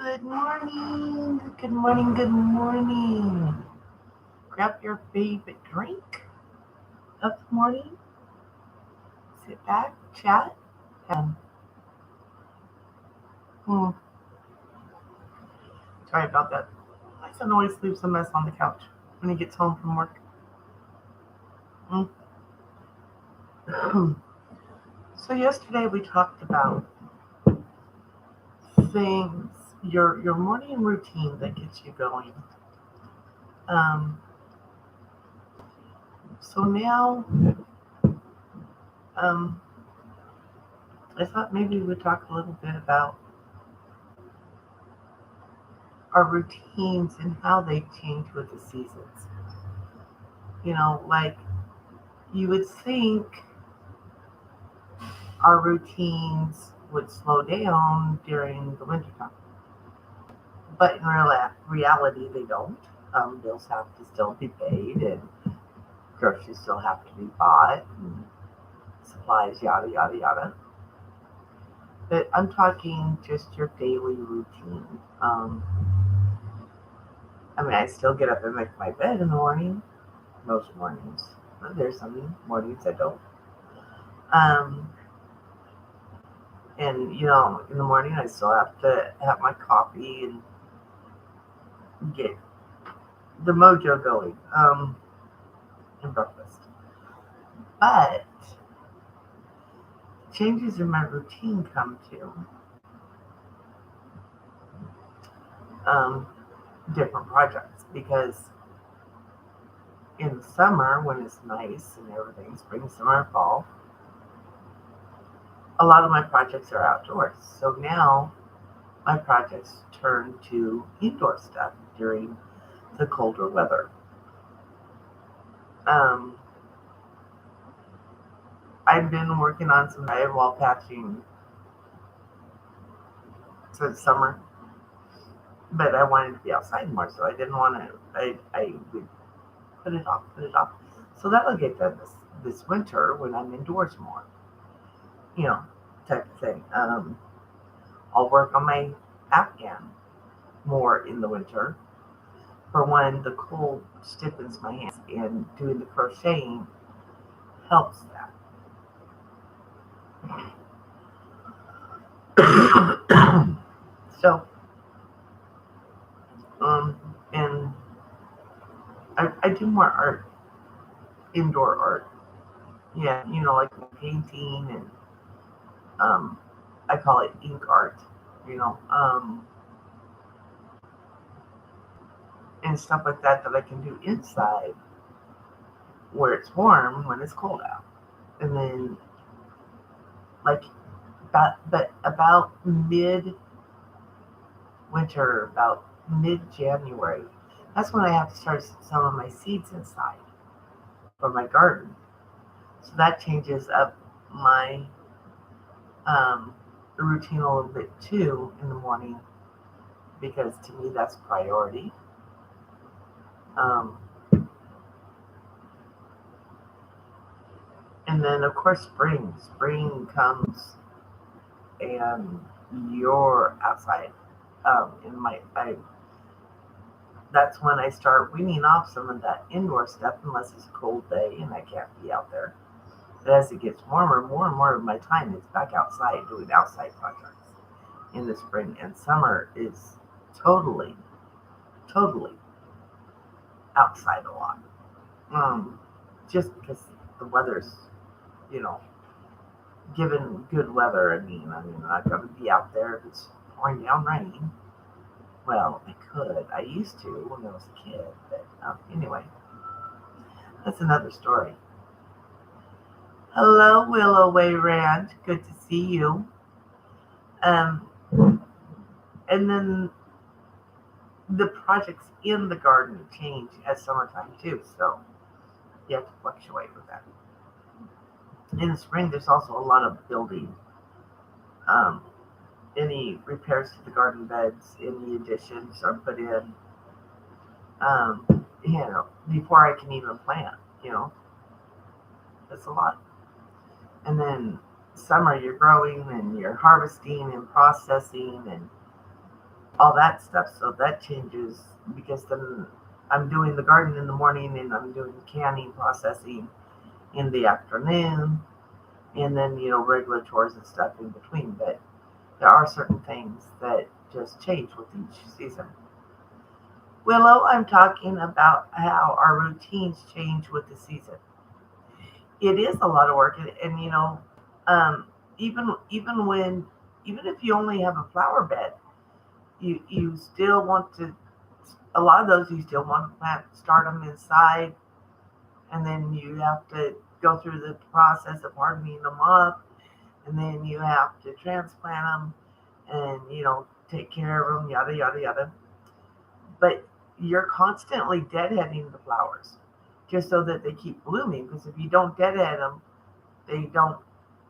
Good morning. Good morning. Good morning. Grab your favorite drink of the morning. Sit back, chat. Hmm, sorry about that. My son always leaves a mess on the couch when he gets home from work. Hmm. So yesterday we talked about things, your morning routine that gets you going. Um, so now um, I thought maybe we would talk a little bit about our routines and how they change with the seasons. Like you would think our routines would slow down during the wintertime, but in reality, they don't. Bills have to still be paid, and groceries still have to be bought, and supplies, yada, yada, yada. But I'm talking just your daily routine. I still get up and make my bed in the morning, most mornings. But there's some mornings I don't. Um, and in the morning I still have to have my coffee and get the mojo going, and breakfast. But changes in my routine come to um, different projects because in the summer when it's nice and everything, spring, summer, fall, a lot of my projects are outdoors. So now my projects turn to indoor stuff during the colder weather. Um, I've been working on some drywall patching since summer, but I wanted to be outside more, so I didn't want to. I would put it off. So that'll get done this winter when I'm indoors more, you know, type of thing. I'll work on my Afghan more in the winter. For when the cold stiffens my hands, and doing the crocheting helps that. So, and I do more art, indoor art. Yeah, like painting and um, I call it ink art, you know, and stuff like that I can do inside where it's warm when it's cold out. And then, like, but about mid winter, about mid January, that's when I have to start some of my seeds inside for my garden. So that changes up my um, routine a little bit too in the morning because to me that's priority. Um, and then, of course, spring. Spring comes and you're outside. In my, that's when I start weaning off some of that indoor stuff, unless it's a cold day and I can't be out there. But as it gets warmer, more and more of my time is back outside doing outside projects in the spring. And summer is totally, totally outside a lot. Um, just because the weather's, you know, given good weather. I'm not going to be out there if it's pouring down rain. Well, I could. I used to when I was a kid. But anyway, that's another story. Hello, Willow Way Ranch. Good to see you. Um, and then the projects in the garden change as summertime too, so you have to fluctuate with that. In the spring, there's also a lot of building. Um, any repairs to the garden beds, any additions are put in, before I can even plant, that's a lot. And then summer, you're growing and you're harvesting and processing and all that stuff. So that changes because then I'm doing the garden in the morning and I'm doing canning processing in the afternoon, and then regular chores and stuff in between. But there are certain things that just change with each season. Willow, I'm talking about how our routines change with the season. It is a lot of work, and um, even if you only have a flower bed, you still want to. A lot of those you still want to start them inside, and then you have to go through the process of hardening them up, and then you have to transplant them, and take care of them, yada yada yada. But you're constantly deadheading the flowers just so that they keep blooming. Because if you don't deadhead them, they don't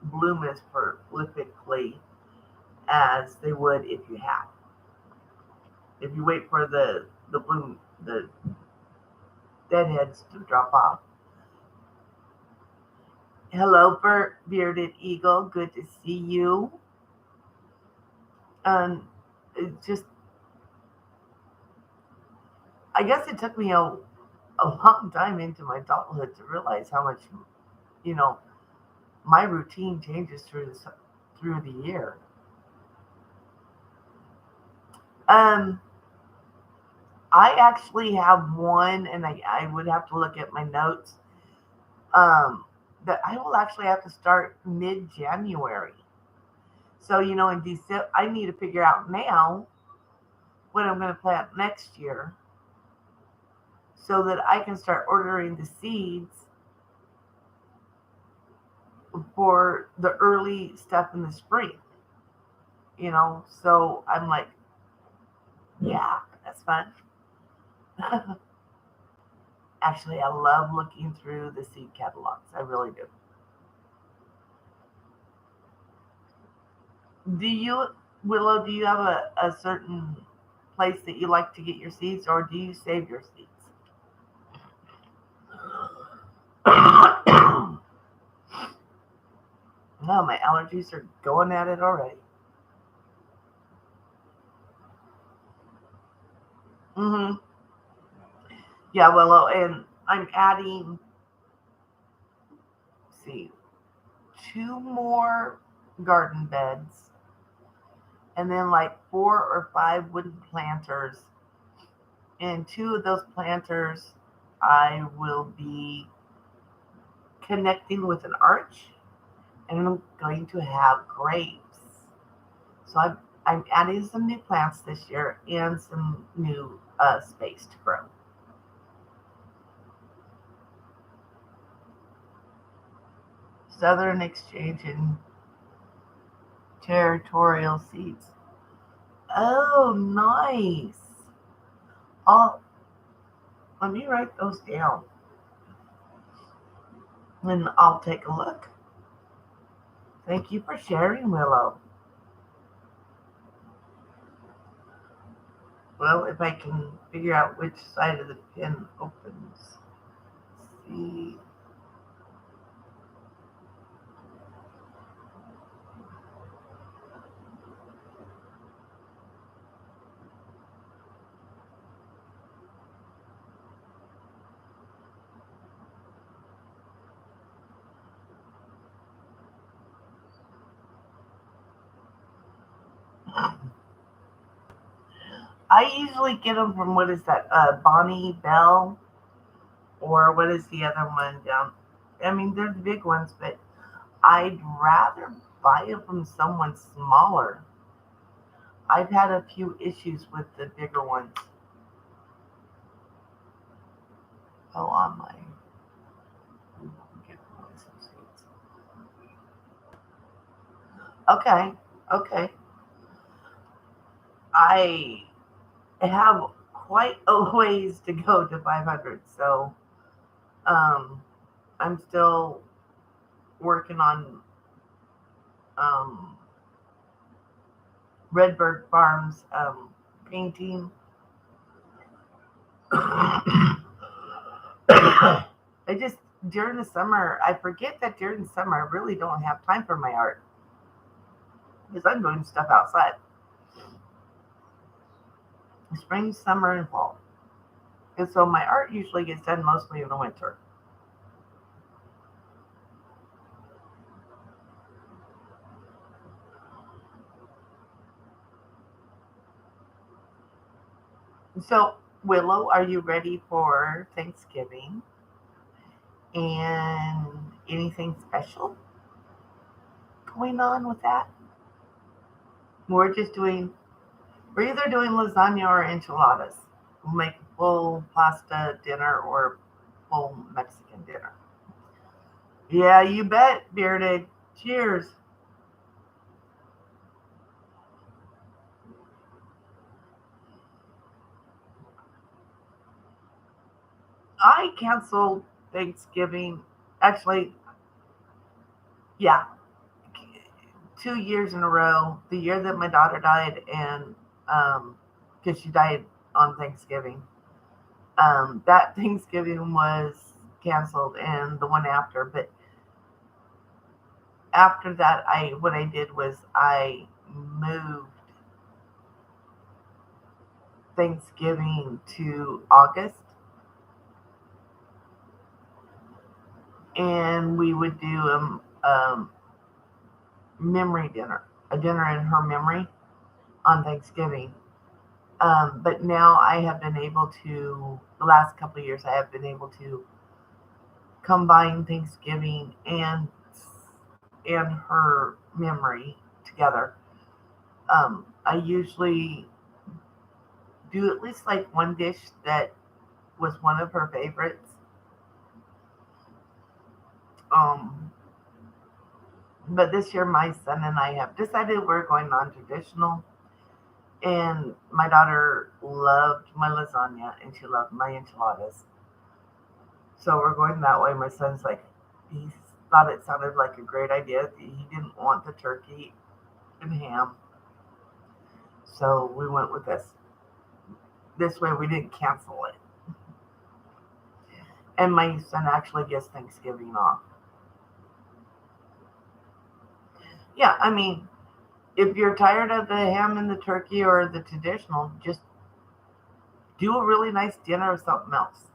bloom as prolifically as they would if you had. If you wait for the deadheads to drop off. Hello, bearded eagle. Good to see you. It just, I guess it took me a long time into my adulthood to realize how much, you know, my routine changes through the year. Um, I actually have one, and I would have to look at my notes. Um, that I will actually have to start mid January. So in December, I need to figure out now what I'm going to plant next year, so that I can start ordering the seeds for the early stuff in the spring. So I'm like, yeah, that's fun. Actually, I love looking through the seed catalogs. I really do. Do you, Willow, do you have a certain place that you like to get your seeds, or do you save your seeds? No, my allergies are going at it already. Hmm. Yeah, Willow, and I'm adding, see, two more garden beds, and then like 4 or 5 wooden planters. And two of those planters I will be connecting with an arch, and I'm going to have grapes. So I'm adding some new plants this year and some new space to grow. Southern Exchange and Territorial Seeds. Oh, nice. I'll, Let me write those down and I'll take a look. Thank you for sharing, Willow. Well, if I can figure out which side of the pen opens. See. I usually get them from, what is that, Bonnie Bell, or what is the other one down? I mean, they're the big ones, but I'd rather buy them from someone smaller. I've had a few issues with the bigger ones. Oh, on my. Okay, okay. I have quite a ways to go to 500, so um, I'm still working on um, Redbird Farms painting. I just during the summer, I forget that during the summer I really don't have time for my art because I'm doing stuff outside. spring, summer, and fall. And so my art usually gets done mostly in the winter. So, Willow, are you ready for Thanksgiving? And anything special going on with that? We're just doing, we're either doing lasagna or enchiladas. We'll make full pasta dinner or full Mexican dinner. Yeah, you bet, Bearded. Cheers. I canceled Thanksgiving. Actually, yeah, 2 years in a row. The year that my daughter died, and because she died on Thanksgiving, that Thanksgiving was canceled, and the one after. But after that, I what I did was I moved Thanksgiving to August, and we would do memory dinner, a dinner in her memory on Thanksgiving. But now I have been able to, the last couple of years, I have been able to combine Thanksgiving and her memory together. I usually do at least like one dish that was one of her favorites. Um, but this year, my son and I have decided we're going non-traditional. And my daughter loved my lasagna and she loved my enchiladas. So we're going that way. My son's like, he thought it sounded like a great idea. He didn't want the turkey and ham. So we went with this. This way we didn't cancel it. And my son actually gets Thanksgiving off. Yeah, I mean, if you're tired of the ham and the turkey or the traditional, just do a really nice dinner or something else.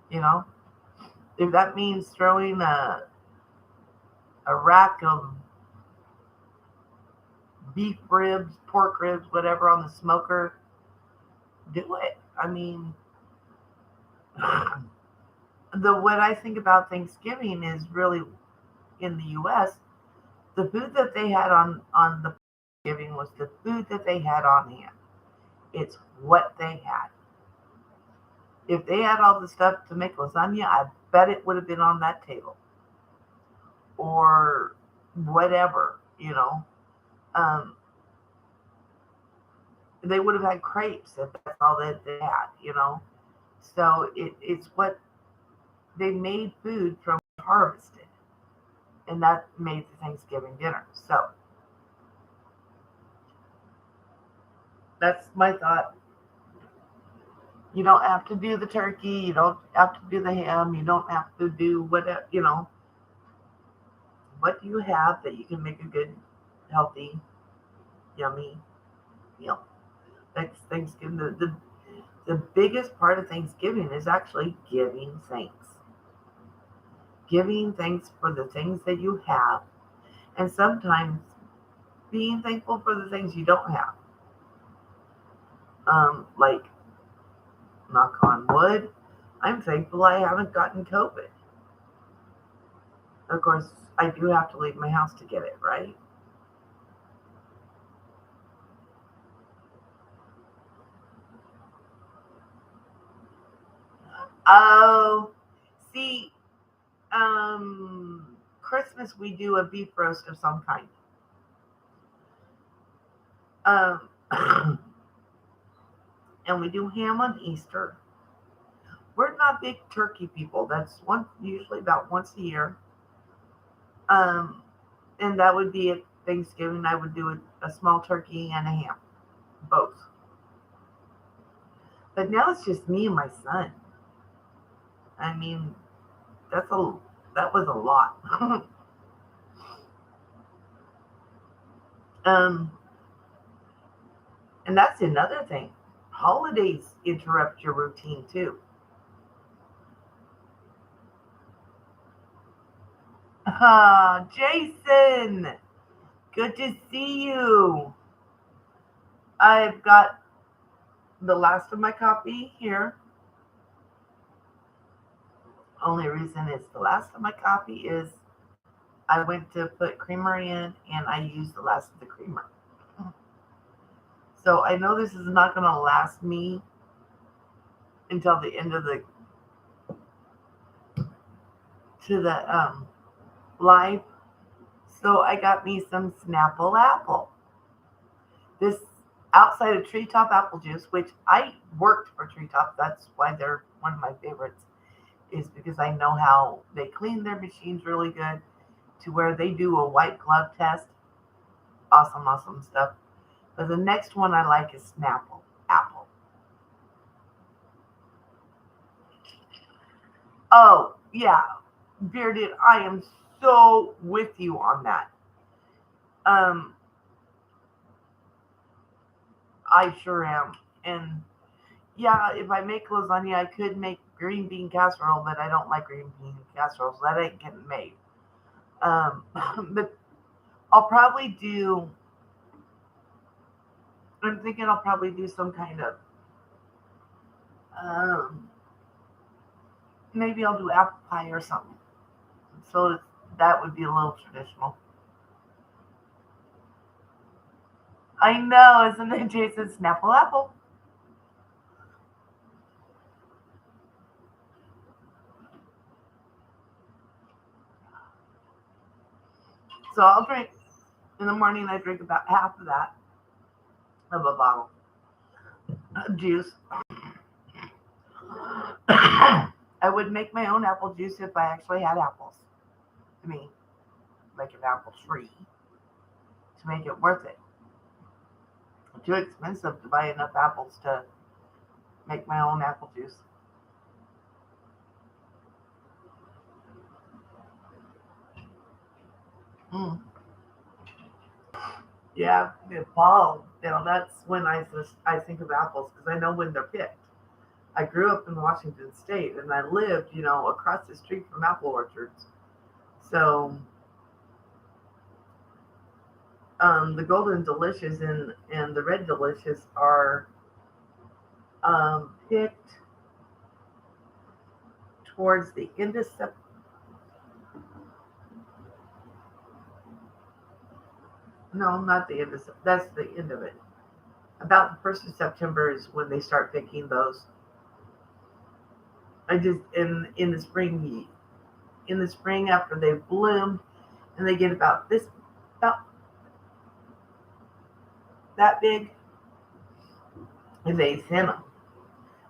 You know, if that means throwing a rack of beef ribs, pork ribs, whatever on the smoker, do it. I mean, the what I think about Thanksgiving is really in the U.S. The food that they had on the Thanksgiving was the food that they had on hand. It's what they had. If they had all the stuff to make lasagna, I bet it would have been on that table or whatever. Um, they would have had crepes if that's all that they had. So it's what they made food from harvested, and that made the Thanksgiving dinner. So that's my thought. You don't have to do the turkey. You don't have to do the ham. You don't have to do whatever. What do you have that you can make a good, healthy, yummy meal? That's Thanksgiving. The biggest part of Thanksgiving is actually giving thanks. Giving thanks for the things that you have, and sometimes being thankful for the things you don't have. Like, knock on wood, I'm thankful I haven't gotten COVID. Of course, I do have to leave my house to get it, right? Oh, see, Christmas we do a beef roast of some kind. Um, and we do ham on Easter. We're not big turkey people. That's usually about once a year. Um, and that would be at Thanksgiving. I would do a small turkey and a ham, both. But now it's just me and my son. I mean, that's a that was a lot. um, And that's another thing. Holidays interrupt your routine too. Jason, good to see you. I've got the last of my coffee here. Only reason it's the last of my coffee is I went to put creamer in and I used the last of the creamer. So I know this is not going to last me until the end of the to the live. So I got me some Snapple apple. This outside of Treetop apple juice, which I worked for Treetop. That's why they're one of my favorites. Is because I know how they clean their machines really good to where they do a white glove test. Awesome, awesome stuff. But the next one I like is Snapple apple. Oh yeah, Bearded, I am so with you on that. Um, I sure am. And yeah, if I make lasagna, I could make green bean casserole, but I don't like green bean casserole, so that ain't getting made. Um, but I'll probably do. I'm thinking I'll probably do some kind of. Um, Maybe I'll do apple pie or something. So that would be a little traditional. I know, isn't it, Jason? Snapple apple. So I'll drink in the morning. I drink about half of that of a bottle of juice. I would make my own apple juice if I actually had apples. I mean, like an apple tree to make it worth it. Too expensive to buy enough apples to make my own apple juice. Mm. Yeah, yeah, fall. That's when I think of apples because I know when they're picked. I grew up in Washington State and I lived, across the street from apple orchards. So the Golden Delicious and the Red Delicious are picked towards the end of September. No, not the end of September. That's the end of it. About the 1st of September is when they start picking those. I just in the spring after they've bloomed and they get about that big, and they thin them.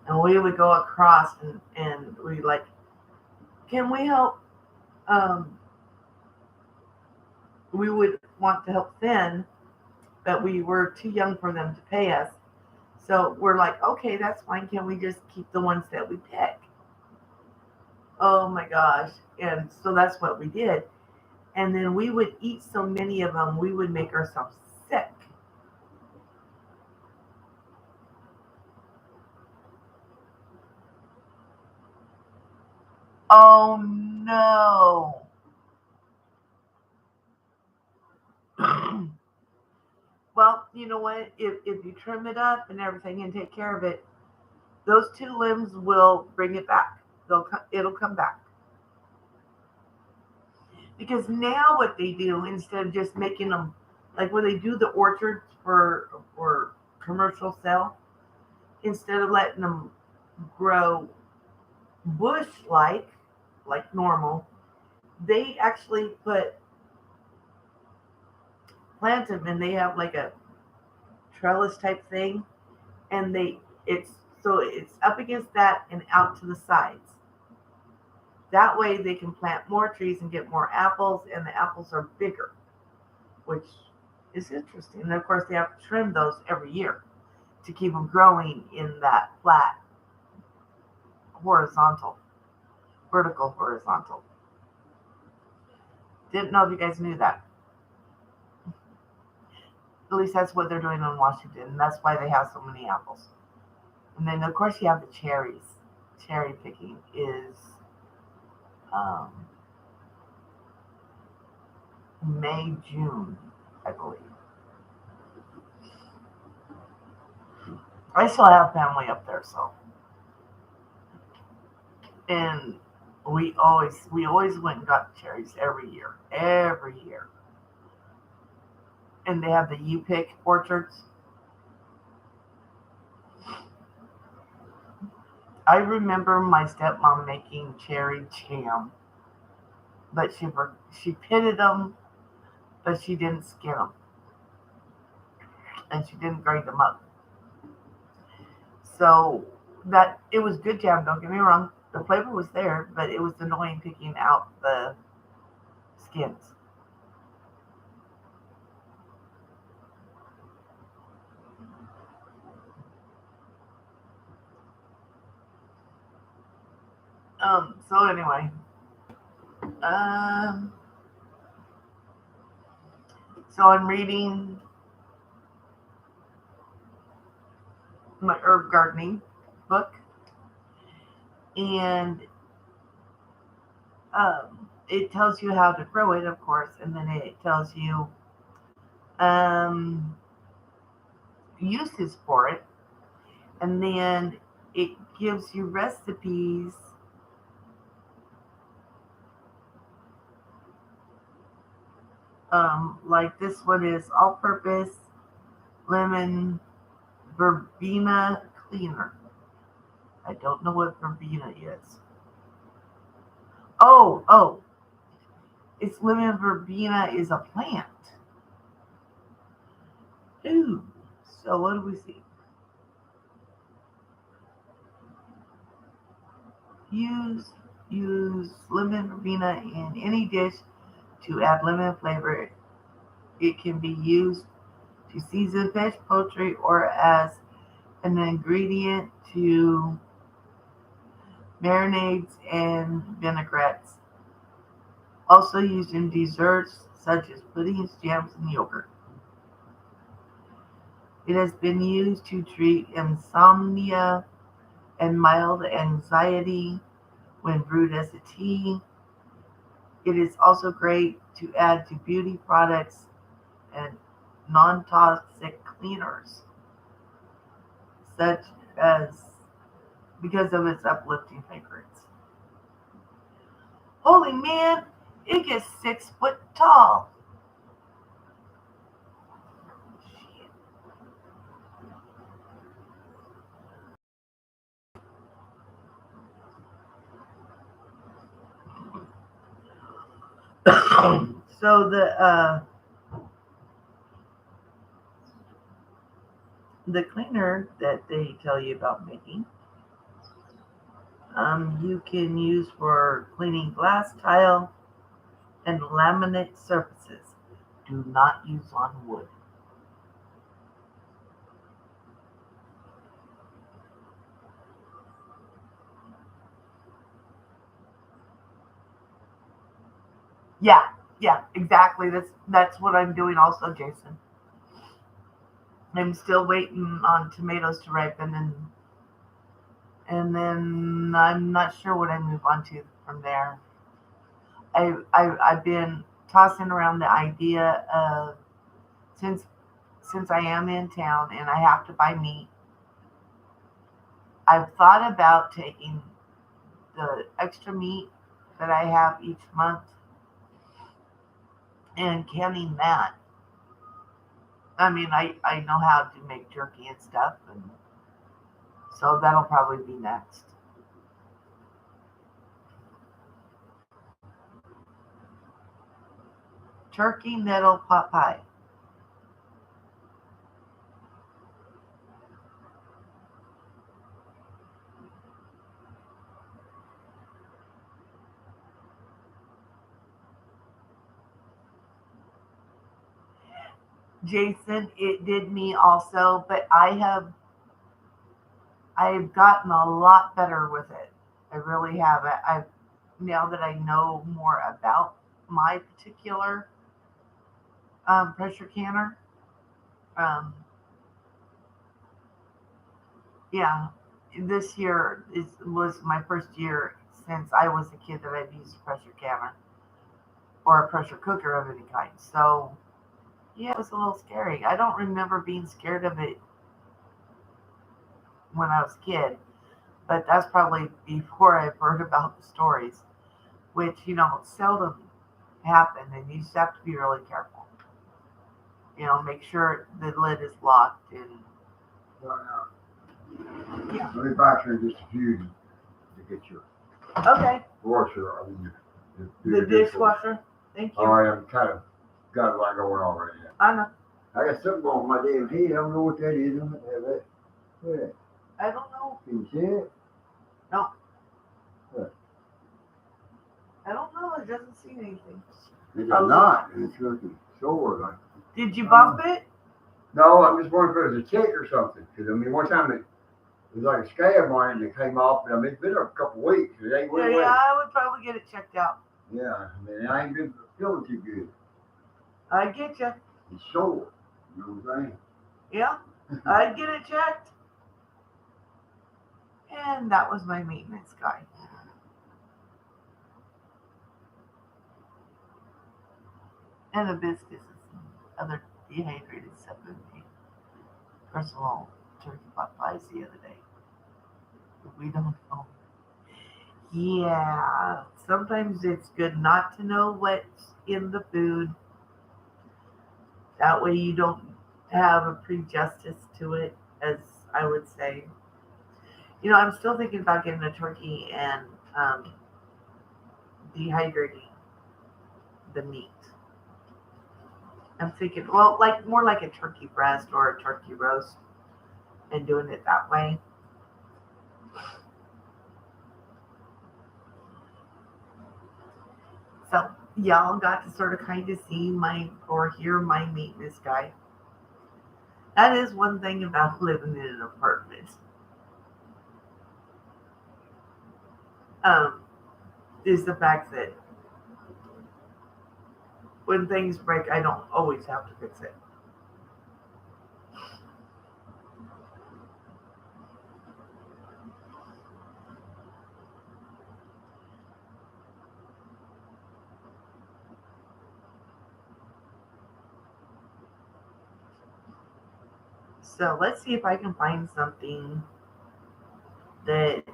And we would go across and we like, can we help? Um, we would want to help thin, but we were too young for them to pay us. So we're like, okay, that's fine. Can we just keep the ones that we pick? Oh my gosh. And so that's what we did. And then we would eat so many of them, we would make ourselves sick. Oh no. Well, you know what? If you trim it up and everything and take care of it, those two limbs will bring it back. It'll come back. Because now what they do instead of just making them like when they do the orchards for commercial sale, instead of letting them grow bush like normal, they actually plant them and they have like a trellis type thing, and it's up against that and out to the sides. That way they can plant more trees and get more apples, and the apples are bigger, which is interesting. And of course, they have to trim those every year to keep them growing in that flat, horizontal, vertical, horizontal. Didn't know if you guys knew that. At least that's what they're doing in Washington, and that's why they have so many apples. And then, of course, you have the cherries. Cherry picking is um, May, June, I believe. I still have family up there, so and we always went and got cherries every year. And they have the U pick orchards. I remember my stepmom making cherry jam, but she pitted them, but she didn't skin them and she didn't grate them up. So that it was good jam. Don't get me wrong, the flavor was there, but it was annoying picking out the skins. So anyway, um, so I'm reading my herb gardening book, and it tells you how to grow it, of course, and then it tells you um, uses for it, and then it gives you recipes. Like this one is all-purpose lemon verbena cleaner. I don't know what verbena is. Oh, it's lemon verbena is a plant. Ooh. So what do we see? Use use lemon verbena in any dish to add lemon flavor. It can be used to season fish, poultry, or as an ingredient to marinades and vinaigrettes. Also used in desserts such as puddings, jams, and yogurt. It has been used to treat insomnia and mild anxiety when brewed as a tea. It is also great to add to beauty products and non-toxic cleaners, such as because of its uplifting fragrance. Holy man, it gets 6 foot tall. So the cleaner that they tell you about making, you can use for cleaning glass, tile, and laminate surfaces. Do not use on wood. Yeah, yeah, exactly. That's what I'm doing also, Jason. I'm still waiting on tomatoes to ripen, and then I'm not sure what I move on to from there. I've been tossing around the idea of since since I am in town and I have to buy meat, I've thought about taking the extra meat that I have each month and canning that. I mean, I know how to make jerky and stuff, and so that'll probably be next. Turkey nettle pot pie. Jason, it did me also, but I've gotten a lot better with it. I really have. I've now that I know more about my particular pressure canner, Um, yeah, this year was my first year since I was a kid that I've used a pressure canner or a pressure cooker of any kind. So yeah, it was a little scary. I don't remember being scared of it when I was a kid, but that's probably before I've heard about the stories, which seldom happen, and you just have to be really careful. Make sure the lid is locked and Well, yeah. let me back here just a few to get your Okay, washer. I mean, do the the dishwasher. dishwasher. Thank Oh, you. I am kind of got a lot going on right now. I know. I got something on my damn head. I don't know what that is. I'm gonna have that. Yeah. I don't know. Can you see it? No, What? I don't know. It doesn't see anything. It's a knot, and it's looking sore. Like, Did you bump it? no, I'm just wondering if it was a tick or something. Because I mean, one time it was like a scab on it, and it came off. And I mean, it's been a couple weeks. It ain't Yeah, went yeah. away. I would probably get it checked out. Yeah, I mean, I ain't been feeling too good. I get you. It's sore. You know what I'm Yeah, saying? I'd get it checked. And that was my maintenance guy. And the biscuits and other dehydrated stuff in the personal turkey pot pies the other day. We don't know. Yeah, sometimes it's good not to know what's in the food. That way you don't have a prejudice to it, as I would say. I'm still thinking about getting a turkey and dehydrating the meat. I'm thinking, well, like more like a turkey breast or a turkey roast and doing it that way. So y'all got to sort of kind of see my or hear my maintenance guy. That is one thing about living in an apartment. Um, is the fact that when things break, I don't always have to fix it. So let's see if I can find something that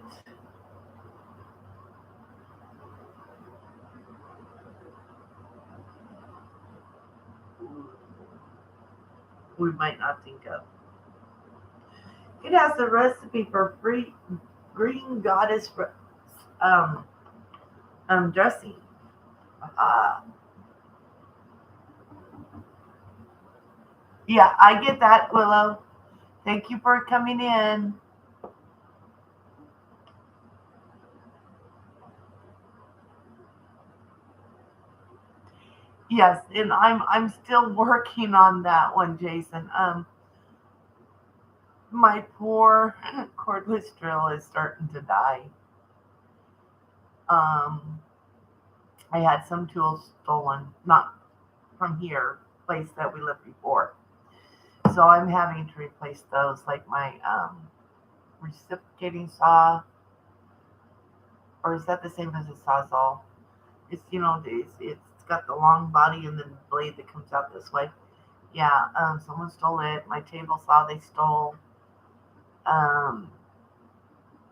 we might not think of. It has the recipe for free green goddess um, dressing. Uh, yeah, I get that, Willow. Thank you for coming in. Yes, and I'm still working on that one, Jason. My poor cordless drill is starting to die. Um, I had some tools stolen, not from here, place that we lived before. So I'm having to replace those, like my reciprocating saw, or is that the same as a sawzall? It's got the long body and the blade that comes out this way. Yeah, someone stole it. My table saw they stole. Um,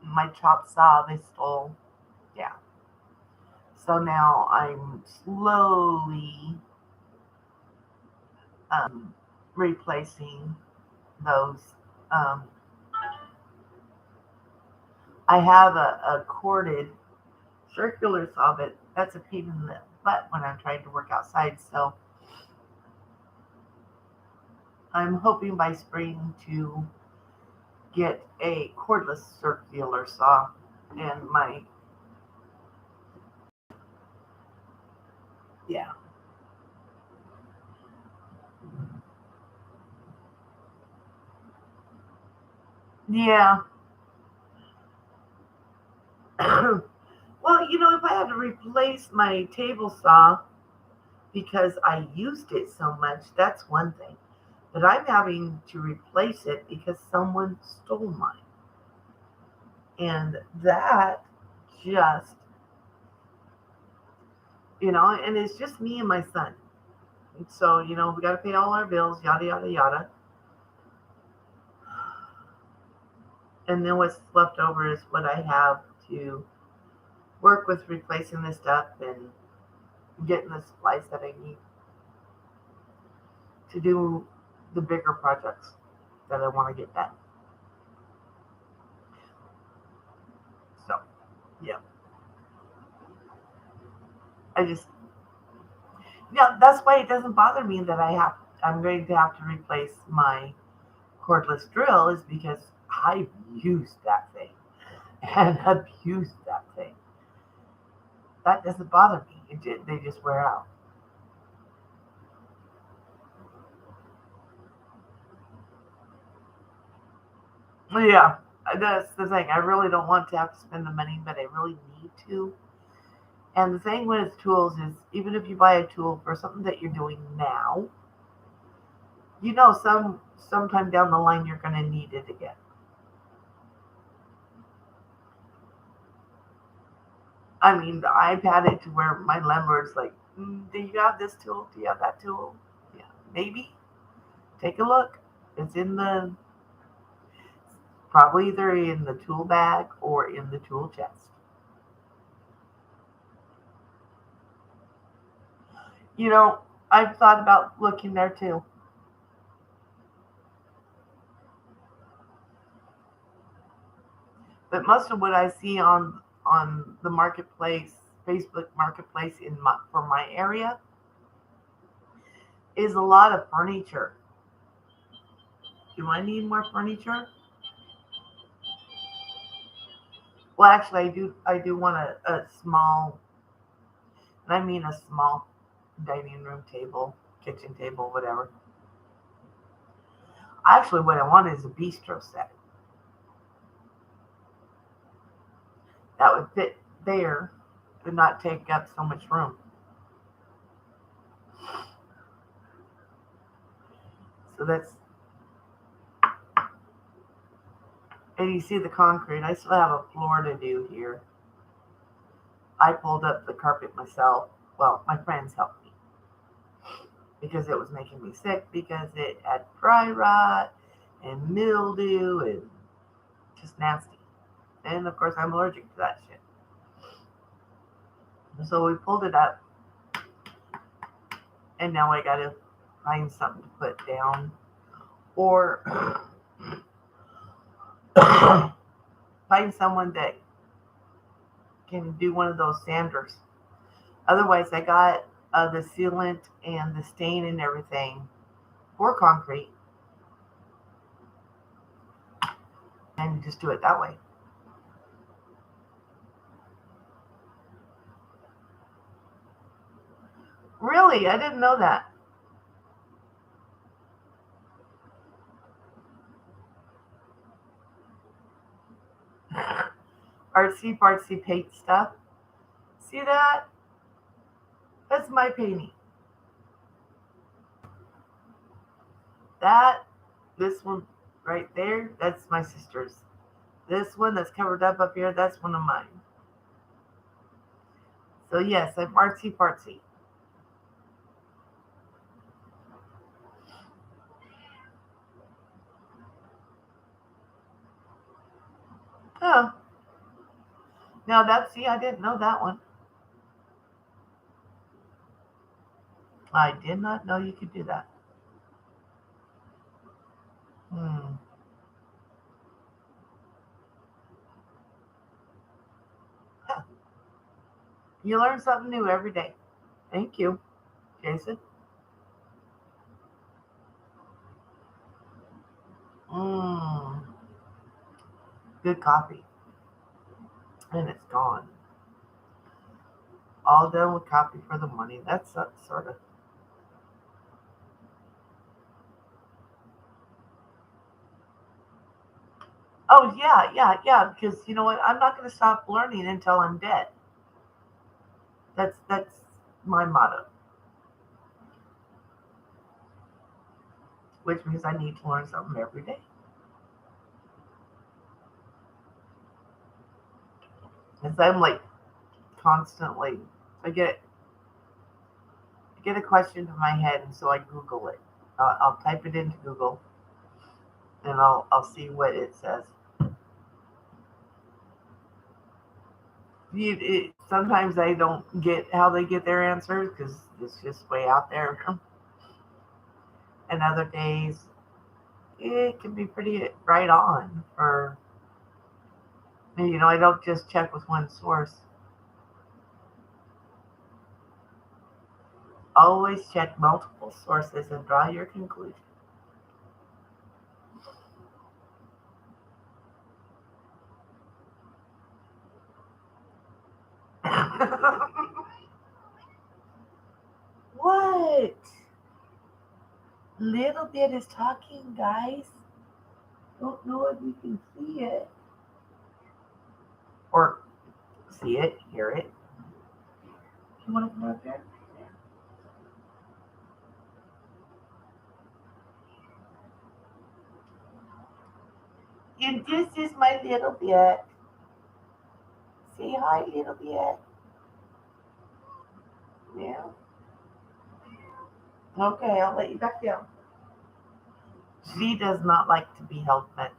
my chop saw they stole. Yeah. So now I'm slowly um, replacing those. Um, I have a corded circular saw, but that's a pain in the butt when I'm trying to work outside. So I'm hoping by spring to get a cordless circular saw. And yeah, yeah. Well, if I had to replace my table saw because I used it so much, that's one thing. but I'm having to replace it because someone stole mine. And that just, and it's just me and my son. And so, we got to pay all our bills, yada, yada, yada. And then what's left over is what I have to work with replacing this stuff and getting the supplies that I need to do the bigger projects that I want to get done. So, yeah. I just, that's why it doesn't bother me that I'm going to have to replace my cordless drill, is because I've used that thing and abused that thing. That doesn't bother me. They just wear out. Yeah, that's the thing. I really don't want to have to spend the money, but I really need to. And the thing with tools is, even if you buy a tool for something that you're doing now, sometime down the line you're going to need it again. I mean, I've had it to where my landlord's like, "Do you have this tool? Do you have that tool? Yeah, maybe. Take a look. It's probably either in the tool bag or in the tool chest." I've thought about looking there too. But most of what I see on the marketplace, Facebook marketplace for my area, is a lot of furniture. Do I need more furniture? Well, actually, I do want a small, and I mean a small dining room table, kitchen table, whatever. Actually, what I want is a bistro set that would fit there and not take up so much room. So that's, and you see the concrete. I still have a floor to do here. I pulled up the carpet myself. Well, my friends helped me because it was making me sick because it had dry rot and mildew and just nasty. And of course, I'm allergic to that shit. So we pulled it up, and now I gotta find something to put down or find someone that can do one of those sanders. Otherwise, I got the sealant and the stain and everything for concrete, and just do it that way. Really, I didn't know that. Artsy fartsy paint stuff. See that? That's my painting. That, this one right there, that's my sister's. This one that's covered up here, that's one of mine. So yes, I'm artsy fartsy. Oh, now see, I didn't know that one. I did not know you could do that. Hmm. Huh. You learn something new every day. Thank you, Jason. Mmm. Good coffee. And it's gone. All done with coffee for the money. That's sort of. Oh yeah, yeah, yeah. Because you know what? I'm not going to stop learning until I'm dead. That's my motto. which means I need to learn something every day. Because I'm like constantly, I get a question to my head, and so I Google it. I'll type it into Google, and I'll see what it says. Sometimes I don't get how they get their answers because it's just way out there. And other days it can be pretty right on. Or I don't just check with one source. Always check multiple sources and draw your conclusion. What? Little bit is talking, guys. Don't know if you can see it. Or see it, hear it. You want to come up there? And this is my little bit. Say hi, little bit. Yeah. Okay, I'll let you back down. She does not like to be held much.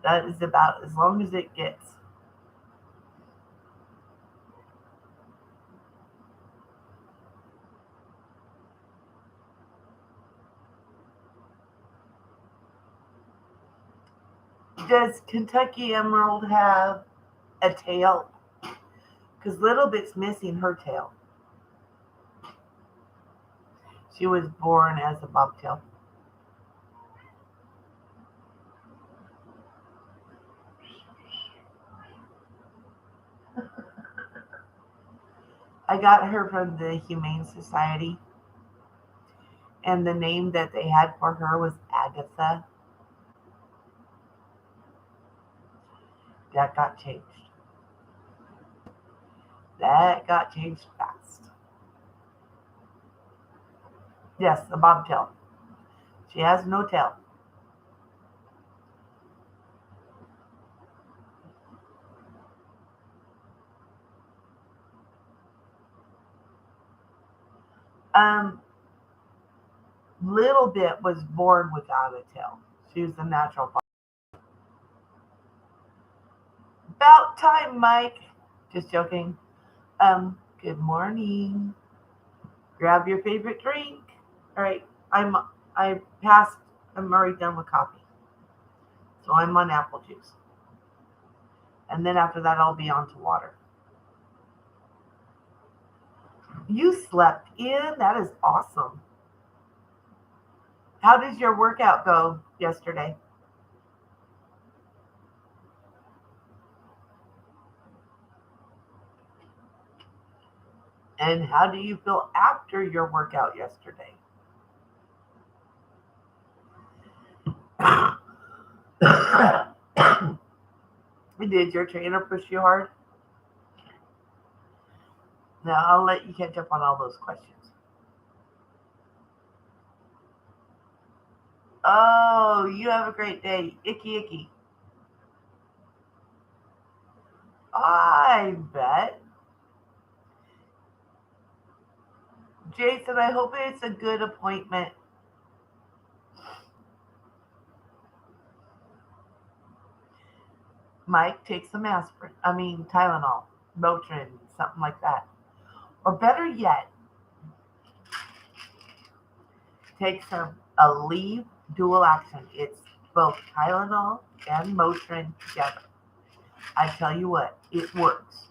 That is about as long as it gets. Does Kentucky Emerald have a tail? Because Little Bit's missing her tail. She was born as a bobtail. I got her from the Humane Society, and the name that they had for her was Agatha. That got changed. That got changed fast. Yes, a bobtail. She has no tail. Um, Little Bit was born without a tail. She was a natural. About time, Mike. Just joking. Good morning. Grab your favorite drink. All right, I passed. I'm already done with coffee, so I'm on apple juice, and then after that, I'll be on to water. You slept in. That is awesome. How did your workout go yesterday? And how do you feel after your workout yesterday? Did your trainer push you hard? Now I'll let you catch up on all those questions. Oh, you have a great day. Icky, icky. I bet. Jason, I hope it's a good appointment. Mike, take some aspirin. I mean, Tylenol, Motrin, something like that. Or better yet, take some Aleve dual action. It's both Tylenol and Motrin together. I tell you what, it works.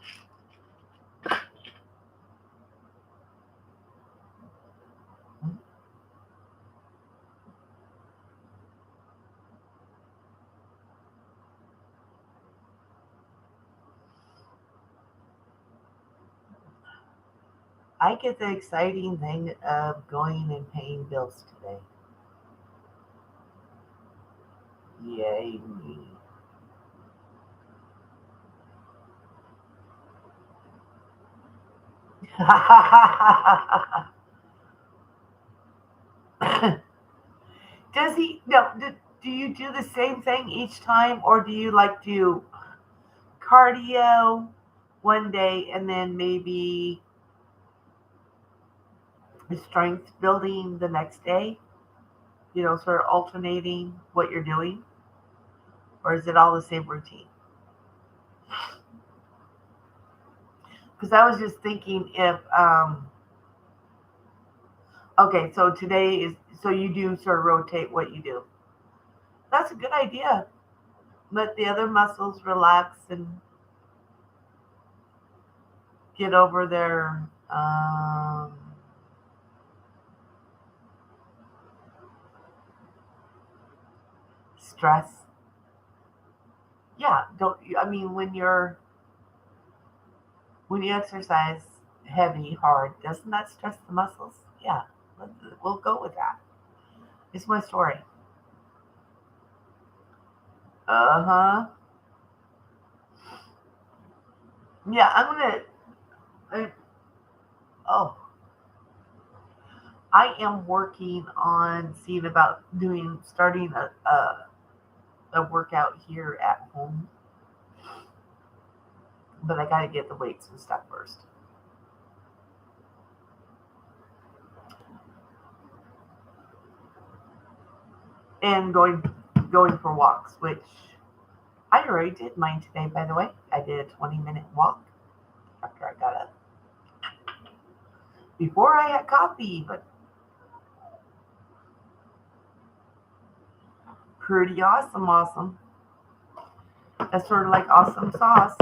I get the exciting thing of going and paying bills today. Yay me. Does he? No. Do you do the same thing each time, or do you like do cardio one day and then maybe strength building the next day? Sort of alternating what you're doing, or is it all the same routine? Because I was just thinking if okay, so today is so you do sort of rotate what you do. That's a good idea. Let the other muscles relax and get over their stress. Yeah, don't I mean when you exercise heavy, hard, doesn't that stress the muscles? Yeah, we'll go with that. It's my story. Uh huh. Yeah, I, oh, I am working on seeing about starting a workout here at home, but I got to get the weights and stuff first. And going for walks, which I already did mine today, by the way. I did a 20-minute walk after I got up. Before I had coffee, but pretty awesome, awesome. That's sort of like awesome sauce.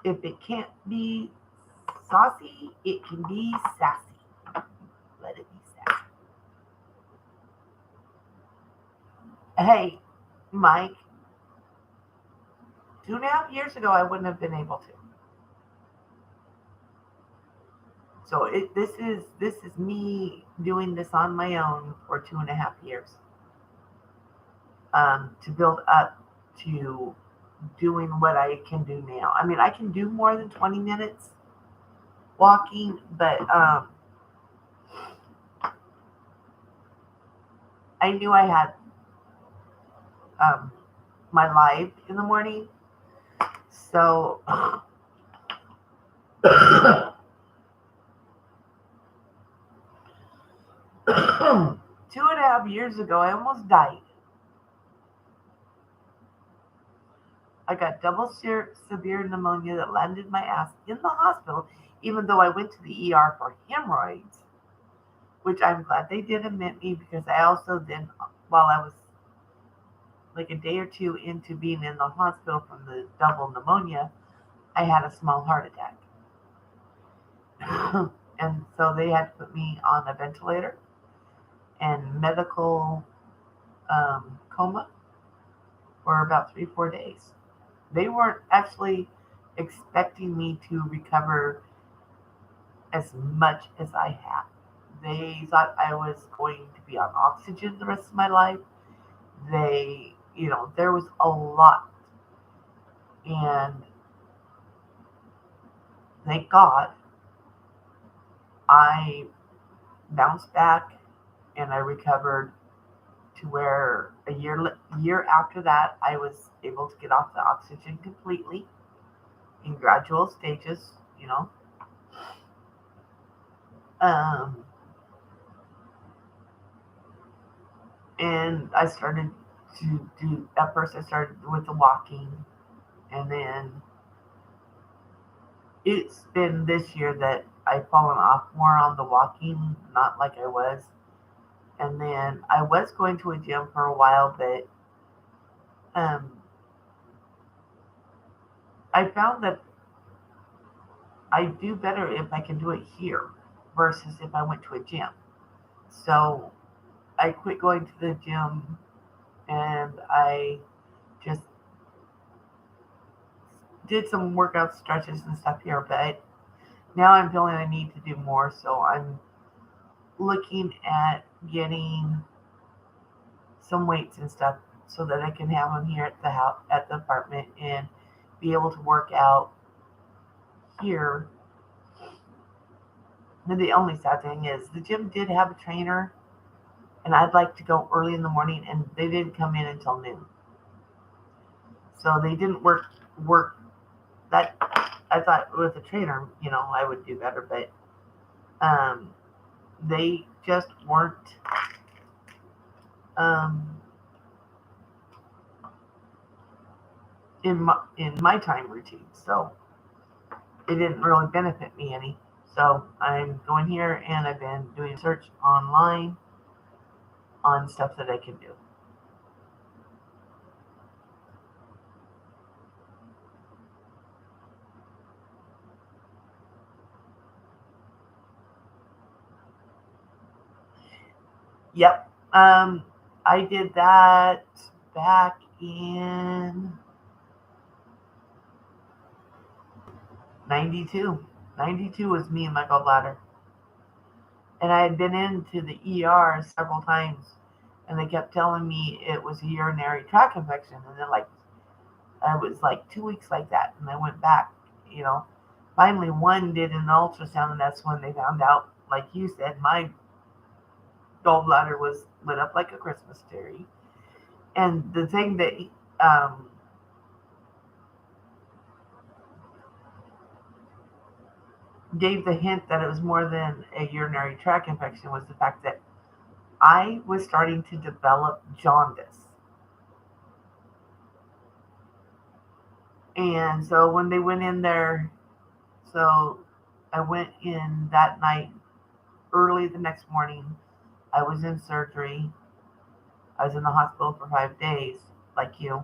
If it can't be saucy, it can be sassy. Let it be sassy. Hey, Mike, 2.5 years ago, I wouldn't have been able to. So this is me doing this on my own for 2.5 years to build up to doing what I can do now. I mean, I can do more than 20 minutes walking, but I knew I had my life in the morning. So 2.5 years ago, I almost died. I got double severe pneumonia that landed my ass in the hospital, even though I went to the ER for hemorrhoids, which I'm glad they did admit me because I also then, while I was like a day or two into being in the hospital from the double pneumonia, I had a small heart attack. And so they had to put me on a ventilator and medical coma for about 3-4 days. They weren't actually expecting me to recover as much as I have. They thought I was going to be on oxygen the rest of my life. There was a lot. And thank God I bounced back and I recovered to where a year after that I was able to get off the oxygen completely in gradual stages, Um, and I started to do, at first I started with the walking, and then it's been this year that I've fallen off more on the walking, not like I was. And then I was going to a gym for a while, but um, I found that I do better if I can do it here versus if I went to a gym. So I quit going to the gym and I just did some workout stretches and stuff here, but now I'm feeling I need to do more. So I'm looking at getting some weights and stuff so that I can have them here at the house, at the apartment, and be able to work out here And the only sad thing is the gym did have a trainer, and I'd like to go early in the morning, and they didn't come in until noon. So they didn't work that. I thought with a trainer, I would do better, but um, they just weren't um, in my time routine. So it didn't really benefit me any. So I'm going here, and I've been doing search online on stuff that I can do. Yep. I did that back in 92. 92 was me and my gallbladder. And I had been into the ER several times, and they kept telling me it was a urinary tract infection. And then, I was like 2 weeks like that. And I went back, you know. Finally, one did an ultrasound, and that's when they found out, like you said, my gallbladder was lit up like a Christmas tree. And the thing that um, gave the hint that it was more than a urinary tract infection was the fact that I was starting to develop jaundice. And so when they went in there, so I went in that night, early the next morning. I was in surgery. I was in the hospital for 5 days, like you.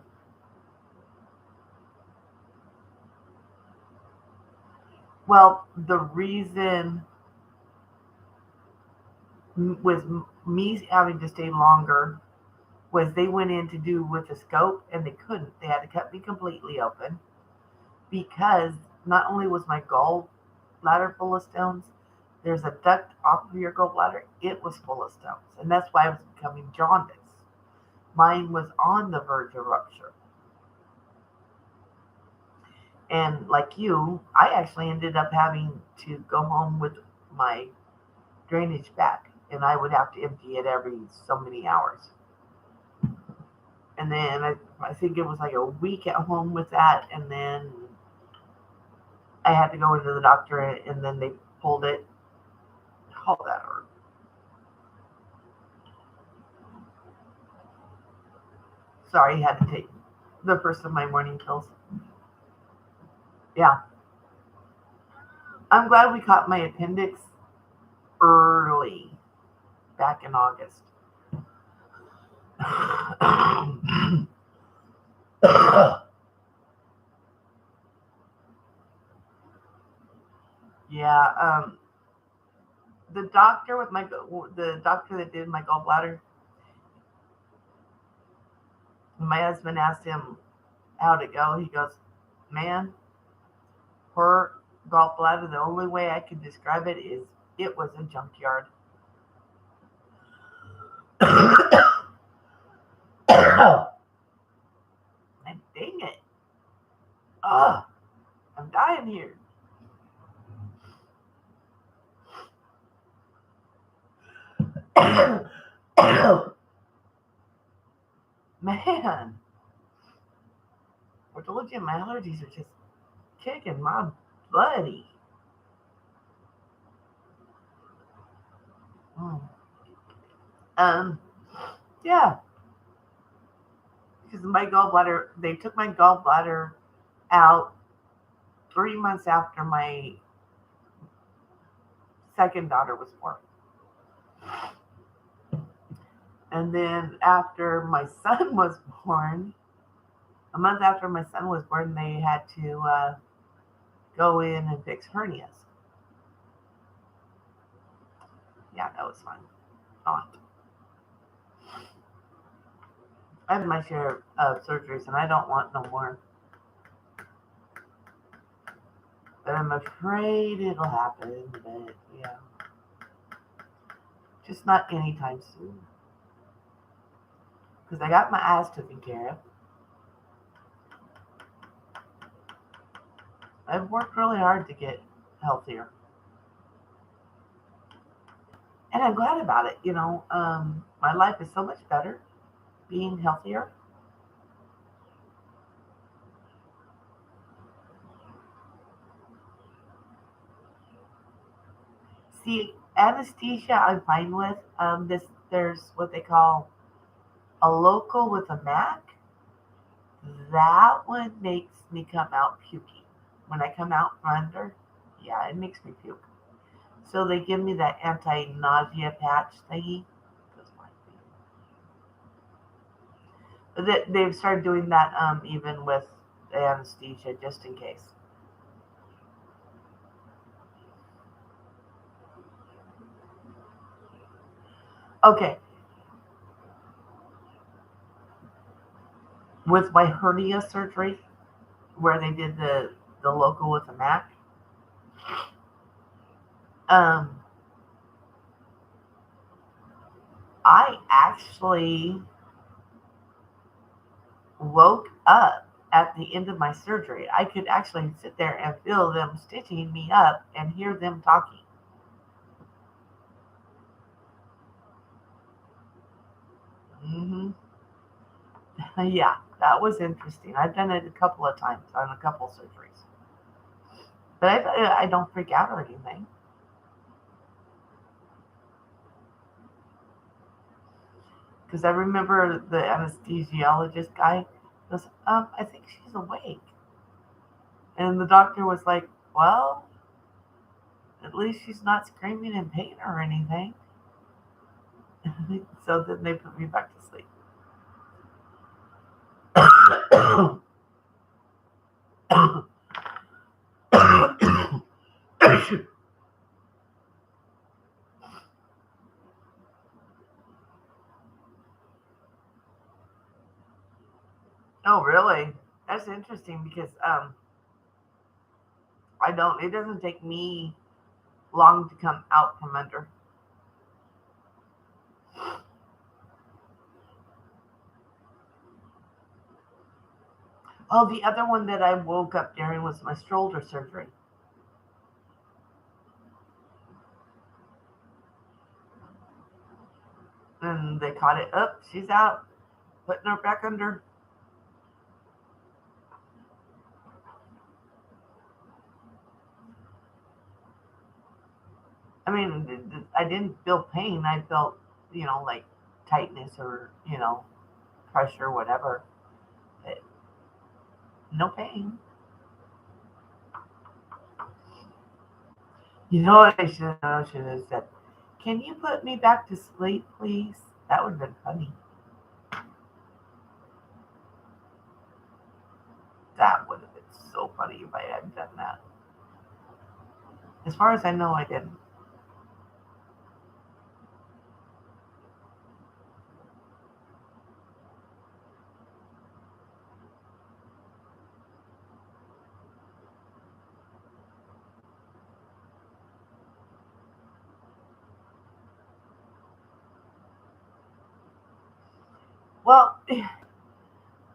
Well, the reason with me having to stay longer was they went in to do with the scope and they couldn't. They had to cut me completely open because not only was my gallbladder full of stones, there's a duct off of your gallbladder, it was full of stones. And that's why I was becoming jaundice. Mine was on the verge of rupture. And like you, I actually ended up having to go home with my drainage back, and I would have to empty it every so many hours. And then I think it was like a week at home with that, and then I had to go into the doctor, and then they pulled it. Oh, that hurt. Sorry, I had to take the first of my morning pills. Yeah, I'm glad we caught my appendix early back in August. Yeah, the doctor that did my gallbladder, my husband asked him how'd it go. He goes, man, her gallbladder, the only way I can describe it is it was a junkyard. And dang it. Ugh, I'm dying here. Man, I told you my allergies are just kicking my buddy. Mm. Um, yeah, because they took my gallbladder out 3 months after my second daughter was born. And then after my son was born, a month after my son was born, they had to go in and fix hernias. Yeah, that was fun. Oh, I've had my share of surgeries, and I don't want no more. But I'm afraid it'll happen. But yeah, just not anytime soon. Because I got my eyes taken care of. I've worked really hard to get healthier. And I'm glad about it. My life is so much better being healthier. See, anesthesia I'm fine with. There's what they call a local with a Mac. That one makes me come out puking. When I come out from under, yeah, it makes me puke. So they give me that anti-nausea patch thingy. They've started doing that even with anesthesia, just in case. Okay, with my hernia surgery, where they did the local with the Mac, um, I actually woke up at the end of my surgery. I could actually sit there and feel them stitching me up and hear them talking. Hmm. Yeah, that was interesting. I've done it a couple of times on a couple surgeries, but I don't freak out or anything because I remember the anesthesiologist guy goes, I think she's awake, and the doctor was like, well, at least she's not screaming in pain or anything. So then they put me back to sleep. Oh, really? That's interesting because I don't. It doesn't take me long to come out from under. Oh, the other one that I woke up during was my shoulder surgery, and they caught it up. She's out, putting her back under. I mean, I didn't feel pain. I felt, like tightness or pressure, whatever. But no pain. You know what I should have said? Can you put me back to sleep, please? That would have been funny. That would have been so funny if I had done that. As far as I know, I didn't. Well,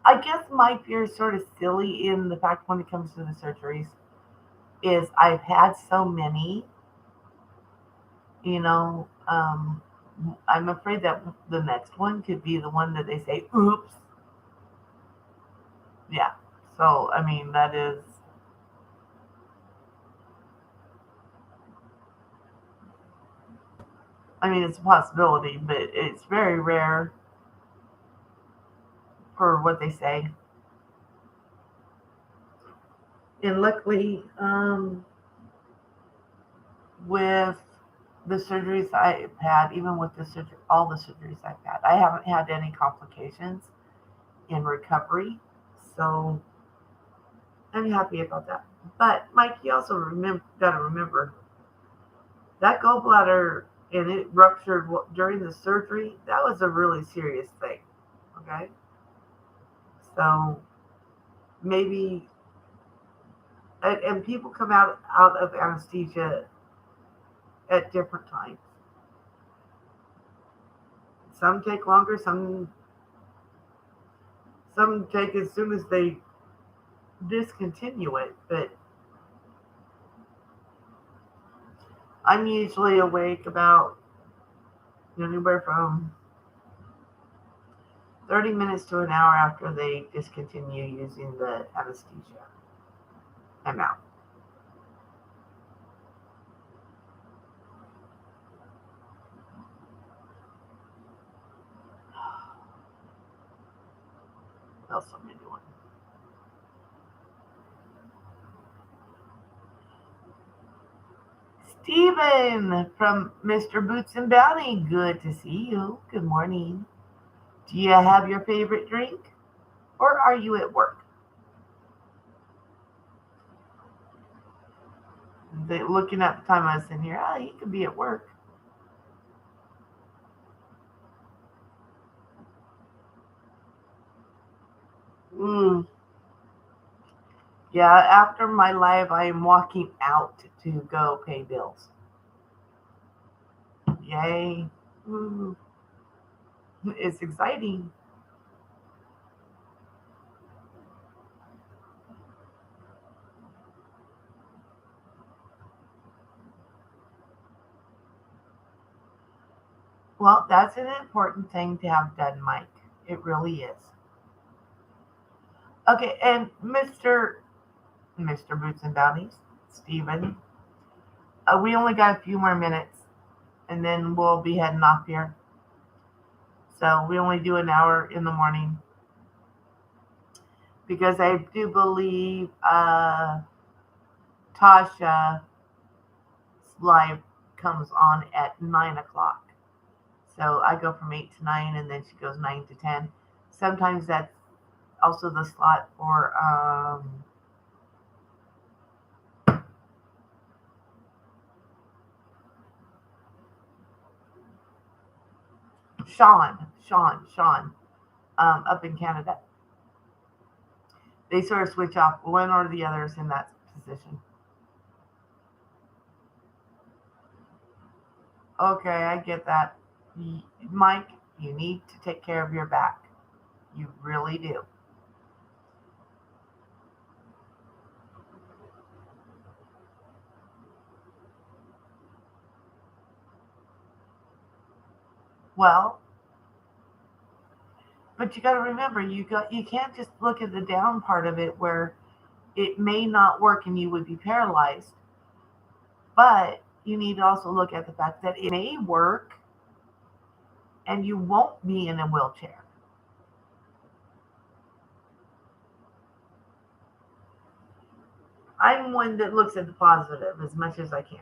I guess my fear is sort of silly in the fact when it comes to the surgeries is I've had so many, you know, I'm afraid that the next one could be the one that they say, oops. Yeah. So, I mean, it's a possibility, but it's very rare for what they say. And luckily, with the surgeries I've had, even with all the surgeries I've had, I haven't had any complications in recovery. So I'm happy about that. But Mike, you also got to remember that gallbladder and it ruptured during the surgery. That was a really serious thing. Okay, so maybe and people come out of anesthesia at different times. Some take longer. Some take as soon as they discontinue it. But I'm usually awake about anywhere from 30 minutes to an hour after they discontinue using the anesthesia. I'm out. What else am I doing? Stephen from Mr. Boots and Bounty. Good to see you. Good morning. Do you have your favorite drink? Or are you at work? Looking at the time I was in here, you could be at work. Yeah, after my live, I am walking out to go pay bills. Yay. Ooh. It's exciting. Well, that's an important thing to have done, Mike. It really is. Okay, and Mr. Boots and Bounties, Stephen, we only got a few more minutes, and then we'll be heading off here. So we only do an hour in the morning because I do believe Tasha's live comes on at 9 o'clock. So I go from 8 to 9, and then she goes 9 to 10. Sometimes that's also the slot for Sean, up in Canada. They sort of switch off. One or the other is in that position. Okay, I get that. Mike, you need to take care of your back. You really do. Well, but you got to remember, you can't just look at the down part of it where it may not work and you would be paralyzed. But you need to also look at the fact that it may work and you won't be in a wheelchair. I'm one that looks at the positive as much as I can.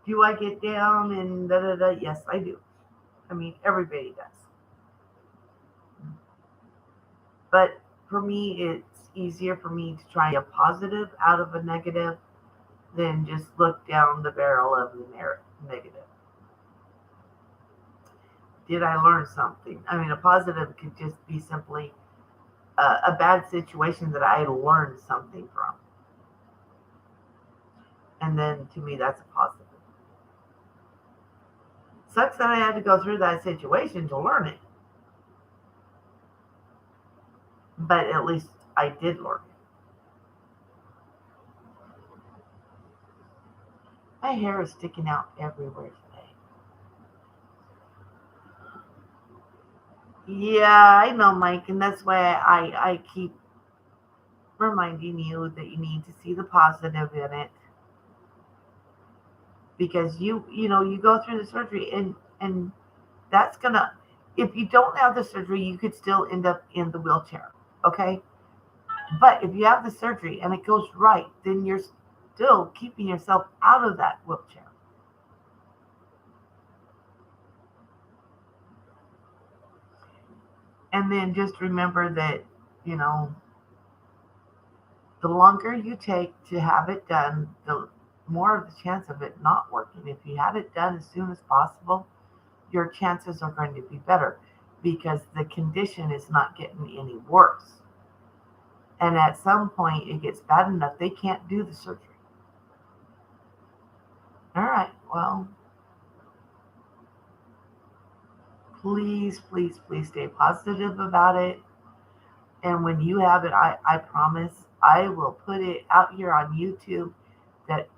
Do I get down and da da da? Yes, I do. I mean, everybody does. But for me, it's easier for me to try a positive out of a negative than just look down the barrel of the negative. Did I learn something? I mean, a positive could just be simply a bad situation that I learned something from. And then to me, that's a positive. Sucks that I had to go through that situation to learn it. But at least I did learn it. My hair is sticking out everywhere today. Yeah, I know, Mike, and that's why I keep reminding you that you need to see the positive in it because you go through the surgery and that's gonna if you don't have the surgery you could still end up in the wheelchair, okay, but if you have the surgery and it goes right then you're still keeping yourself out of that wheelchair. And then just remember that you know the longer you take to have it done, the more of the chance of it not working. If you had it done as soon as possible, your chances are going to be better because the condition is not getting any worse. And at some point, it gets bad enough they can't do the surgery. All right, well, please stay positive about it. And when you have it, I promise I will put it out here on YouTube that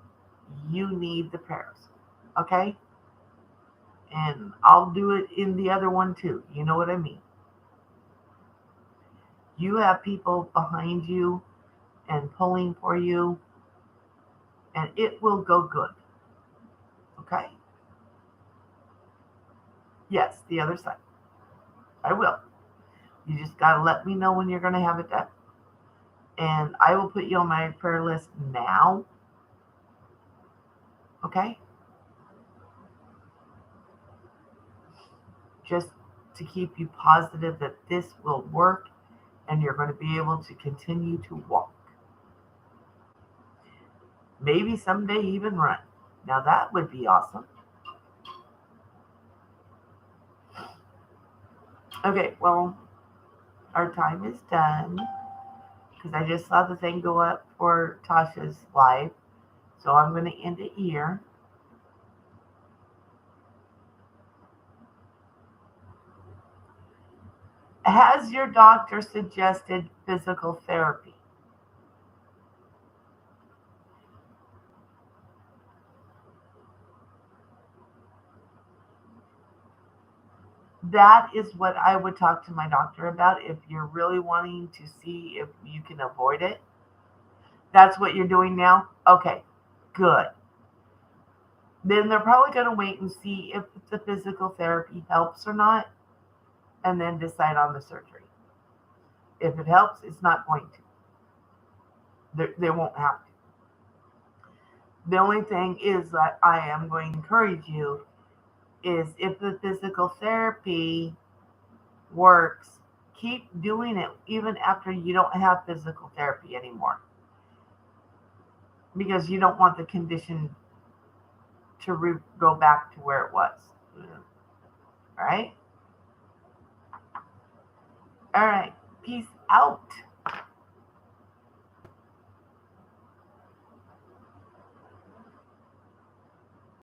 you need the prayers. Okay? And I'll do it in the other one too. You know what I mean? You have people behind you and pulling for you, and it will go good. Okay? Yes, the other side. I will. You just got to let me know when you're going to have it done. And I will put you on my prayer list now. Okay? Just to keep you positive that this will work and you're going to be able to continue to walk. Maybe someday even run. Now that would be awesome. Okay, well, our time is done because I just saw the thing go up for Tasha's live. So I'm going to end it here. Has your doctor suggested physical therapy? That is what I would talk to my doctor about if you're really wanting to see if you can avoid it. That's what you're doing now? Okay, good. Then they're probably going to wait and see if the physical therapy helps or not, and then decide on the surgery. If it helps, it's not going to. They won't have to. The only thing is that I am going to encourage you is if the physical therapy works, keep doing it even after you don't have physical therapy anymore. Because you don't want the condition to go back to where it was. All right? All right. Peace out.